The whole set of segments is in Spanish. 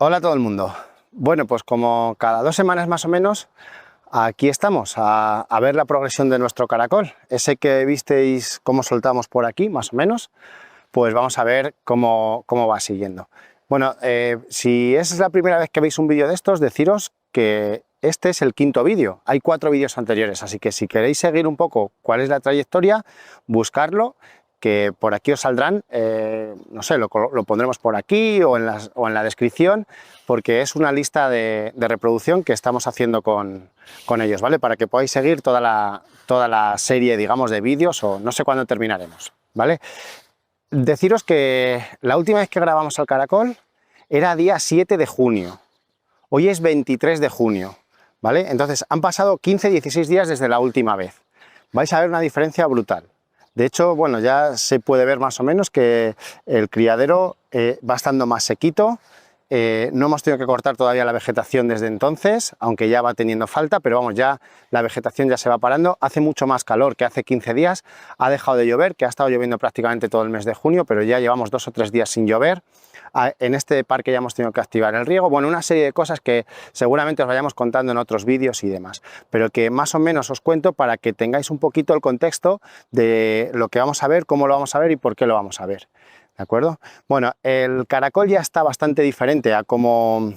Hola a todo el mundo. Bueno, pues como cada 2 semanas más o menos, aquí estamos a ver la progresión de nuestro caracol. Ese que visteis cómo soltamos por aquí, más o menos, pues vamos a ver cómo va siguiendo. Bueno, si es la primera vez que veis un vídeo de estos, deciros que este es el quinto vídeo. Hay 4 vídeos anteriores, así que si queréis seguir un poco cuál es la trayectoria, buscarlo, que por aquí os saldrán, no sé, lo pondremos por aquí o en la descripción, porque es una lista de reproducción que estamos haciendo con ellos, ¿vale? Para que podáis seguir toda la serie, digamos, de vídeos, o no sé cuándo terminaremos, ¿vale? Deciros que la última vez que grabamos al caracol era día 7 de junio, hoy es 23 de junio, ¿vale? Entonces han pasado 15-16 días desde la última vez, vais a ver una diferencia brutal. De hecho, bueno, ya se puede ver más o menos que el criadero va estando más sequito. No hemos tenido que cortar todavía la vegetación desde entonces, aunque ya va teniendo falta, pero vamos, ya la vegetación ya se va parando. Hace mucho más calor que hace 15 días, ha dejado de llover, que ha estado lloviendo prácticamente todo el mes de junio, pero ya llevamos 2 o 3 días sin llover. En este parque ya hemos tenido que activar el riego, bueno, una serie de cosas que seguramente os vayamos contando en otros vídeos y demás, pero que más o menos os cuento para que tengáis un poquito el contexto de lo que vamos a ver, cómo lo vamos a ver y por qué lo vamos a ver. ¿De acuerdo? Bueno, el caracol ya está bastante diferente a como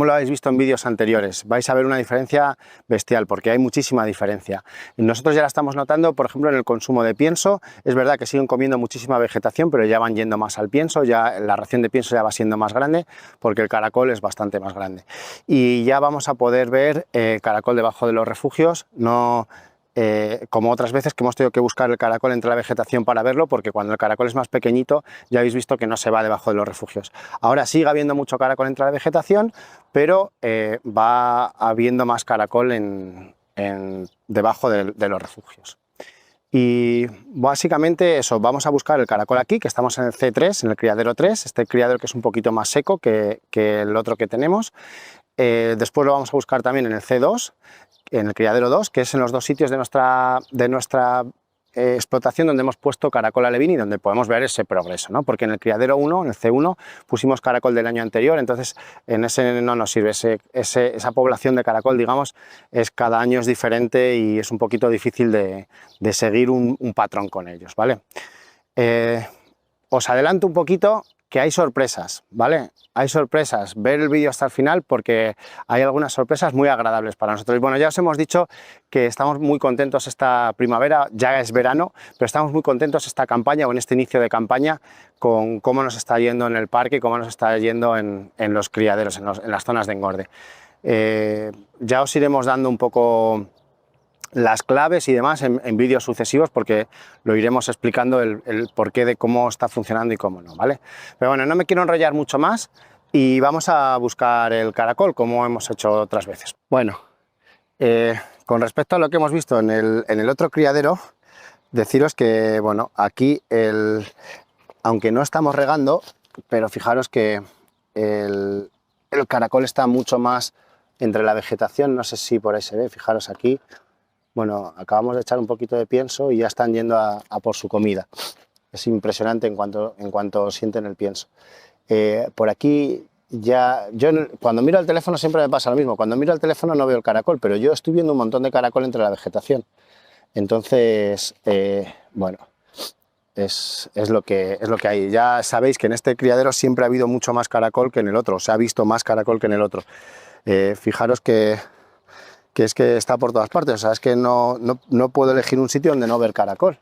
lo habéis visto en vídeos anteriores. Vais a ver una diferencia bestial, porque hay muchísima diferencia. Nosotros ya la estamos notando, por ejemplo, en el consumo de pienso. Es verdad que siguen comiendo muchísima vegetación, pero ya van yendo más al pienso, ya la ración de pienso ya va siendo más grande, porque el caracol es bastante más grande. Y ya vamos a poder ver caracol debajo de los refugios, no como otras veces que hemos tenido que buscar el caracol entre la vegetación para verlo, porque cuando el caracol es más pequeñito ya habéis visto que no se va debajo de los refugios. Ahora sigue habiendo mucho caracol entre la vegetación, pero va habiendo más caracol debajo de los refugios. Y básicamente eso, vamos a buscar el caracol aquí, que estamos en el C3, en el criadero 3, este criadero que es un poquito más seco que el otro que tenemos. Después lo vamos a buscar también en el C2, en el criadero 2, que es en los 2 sitios de nuestra explotación donde hemos puesto caracol alevín y donde podemos ver ese progreso, ¿no? Porque en el criadero 1, en el C1, pusimos caracol del año anterior, entonces en ese no nos sirve, esa población de caracol, digamos, cada año es diferente y es un poquito difícil de seguir un patrón con ellos, ¿vale? Os adelanto un poquito que hay sorpresas, ¿vale? Hay sorpresas, ver el vídeo hasta el final porque hay algunas sorpresas muy agradables para nosotros. Y bueno, ya os hemos dicho que estamos muy contentos esta primavera, ya es verano, pero estamos muy contentos esta campaña o en este inicio de campaña con cómo nos está yendo en el parque, cómo nos está yendo en los criaderos, en las zonas de engorde. Ya os iremos dando un poco las claves y demás en vídeos sucesivos, porque lo iremos explicando el porqué de cómo está funcionando y cómo no, ¿vale? Pero bueno, no me quiero enrollar mucho más y vamos a buscar el caracol como hemos hecho otras veces. Bueno, con respecto a lo que hemos visto en el otro criadero, deciros que, bueno, aquí aunque no estamos regando, pero fijaros que el caracol está mucho más entre la vegetación, no sé si por ahí se ve, fijaros aquí. Bueno, acabamos de echar un poquito de pienso y ya están yendo a por su comida. Es impresionante en cuanto sienten el pienso. Por aquí ya, cuando miro el teléfono siempre me pasa lo mismo. Cuando miro el teléfono no veo el caracol, pero yo estoy viendo un montón de caracol entre la vegetación. Entonces, bueno, es lo que hay. Ya sabéis que en este criadero siempre ha habido mucho más caracol que en el otro. Se ha visto más caracol que en el otro. Fijaros que es que está por todas partes, o sea, es que no puedo elegir un sitio donde no ver caracol.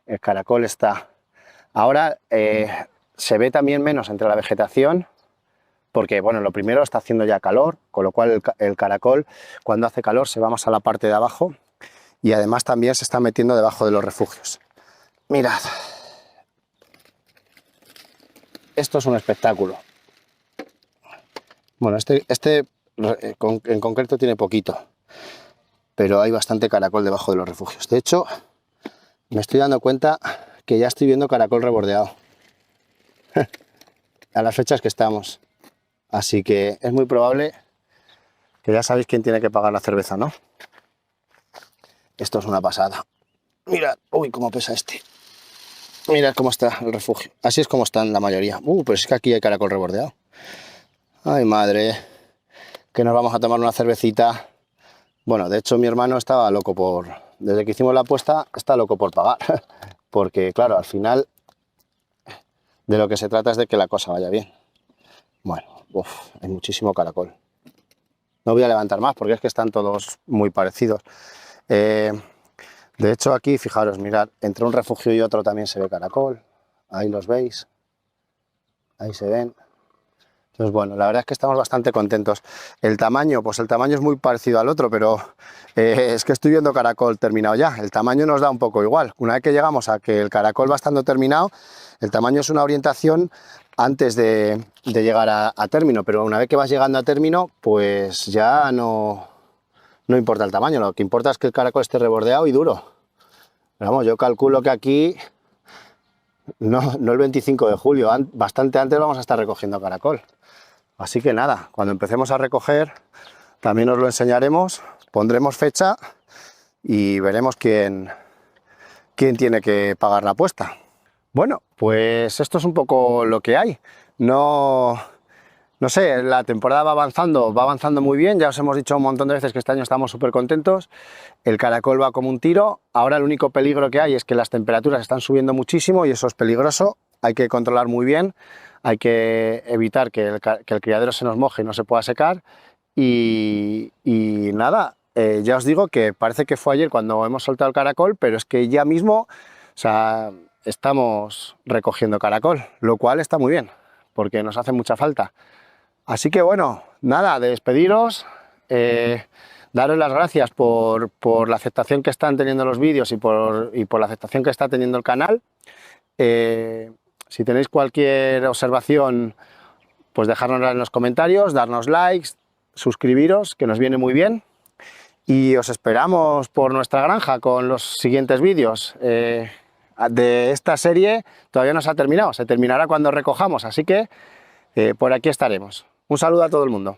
El caracol está. Ahora se ve también menos entre la vegetación, porque bueno, lo primero está haciendo ya calor, con lo cual el caracol cuando hace calor se va más a la parte de abajo y además también se está metiendo debajo de los refugios. Mirad, esto es un espectáculo. Bueno, este en concreto tiene poquito, pero hay bastante caracol debajo de los refugios. De hecho, me estoy dando cuenta que ya estoy viendo caracol rebordeado a las fechas que estamos. Así que es muy probable que ya sabéis quién tiene que pagar la cerveza, ¿no? Esto es una pasada. Mirad, uy, cómo pesa este. Mirad cómo está el refugio. Así es como están la mayoría. Pero es que aquí hay caracol rebordeado. Ay, madre, que nos vamos a tomar una cervecita. Bueno, de hecho mi hermano estaba loco desde que hicimos la apuesta, está loco por pagar. Porque claro, al final de lo que se trata es de que la cosa vaya bien. Bueno, hay muchísimo caracol. No voy a levantar más porque es que están todos muy parecidos. De hecho aquí, fijaros, mirad, entre un refugio y otro también se ve caracol. Ahí los veis. Ahí se ven. Entonces, bueno, la verdad es que estamos bastante contentos. El tamaño, pues el tamaño es muy parecido al otro, pero es que estoy viendo caracol terminado ya. El tamaño nos da un poco igual. Una vez que llegamos a que el caracol va estando terminado, el tamaño es una orientación antes de llegar a término, pero una vez que vas llegando a término, pues ya no importa el tamaño. Lo que importa es que el caracol esté rebordeado y duro. Pero vamos, yo calculo que aquí, no el 25 de julio, bastante antes vamos a estar recogiendo caracol. Así que nada, cuando empecemos a recoger también os lo enseñaremos, pondremos fecha y veremos quién tiene que pagar la apuesta. Bueno, pues esto es un poco lo que hay. No sé, la temporada va avanzando muy bien, ya os hemos dicho un montón de veces que este año estamos súper contentos, el caracol va como un tiro, ahora el único peligro que hay es que las temperaturas están subiendo muchísimo y eso es peligroso, hay que controlar muy bien, hay que evitar que el criadero se nos moje y no se pueda secar y nada, ya os digo que parece que fue ayer cuando hemos soltado el caracol, pero es que ya mismo, o sea, estamos recogiendo caracol, lo cual está muy bien, porque nos hace mucha falta. Así que bueno, nada, despediros, daros las gracias por la aceptación que están teniendo los vídeos y por la aceptación que está teniendo el canal. Si tenéis cualquier observación, pues dejárnosla en los comentarios, darnos likes, suscribiros, que nos viene muy bien. Y os esperamos por nuestra granja con los siguientes vídeos. De esta serie todavía no se ha terminado, se terminará cuando recojamos, así que por aquí estaremos. Un saludo a todo el mundo.